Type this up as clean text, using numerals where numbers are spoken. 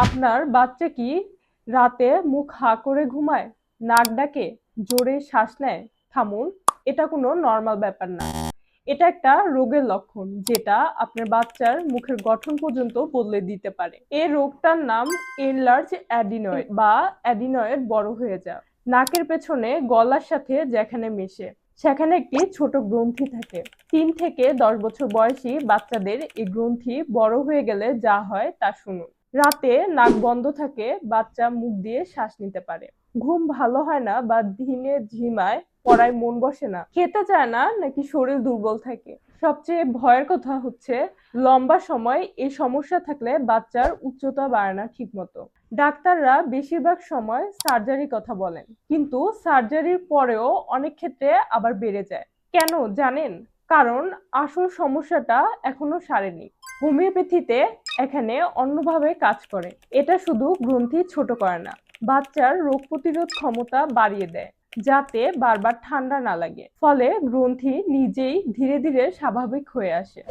আপনার বাচ্চা কি রাতে মুখ হা করে ঘুমায়, নাক ডাকে, জোরে শ্বাস নেয়? থামুন, এটা কোনো নর্মাল ব্যাপার না। এটা একটা রোগের লক্ষণ যেটা আপনার বাচ্চার মুখের গঠন পর্যন্ত বদলে দিতে পারে। এই রোগটার নাম এনলার্জ অ্যাডিনয়েড বা অ্যাডিনয়েড বড় হয়ে যাওয়া। নাকের পেছনে গলার সাথে যেখানে মেশে সেখানে একটি ছোট গ্রন্থি থাকে। 3 থেকে 10 বছর বয়সী বাচ্চাদের এই গ্রন্থি বড় হয়ে গেলে যা হয় তা শুনুন। রাতে নাক বন্ধ থাকে, বাচ্চা মুখ দিয়ে শ্বাস নিতে পারে, ঘুম ভালো হয় না বা দিনে ঝিমায়, পড়ায় মন বসে না, খেতে চায় না, নাকি শরীর দুর্বল থাকে। সবচেয়ে ভয়ের কথা হচ্ছে লম্বা সময় এই সমস্যা থাকলে বাচ্চার উচ্চতা বাড়ে না ঠিক মতো। ডাক্তাররা বেশিরভাগ সময় সার্জারির কথা বলেন, কিন্তু সার্জারির পরেও অনেক ক্ষেত্রে আবার বেড়ে যায়। কেন জানেন? কারণ আসল সমস্যাটা এখনো সারেনি। হোমিওপ্যাথিতে এখানে অন্যভাবে কাজ করে। এটা শুধু গ্রন্থি ছোট করে না, বাচ্চার রোগ প্রতিরোধ ক্ষমতা বাড়িয়ে দেয়, যাতে বারবার ঠান্ডা না লাগে। ফলে গ্রন্থি নিজেই ধীরে ধীরে স্বাভাবিক হয়ে আসে।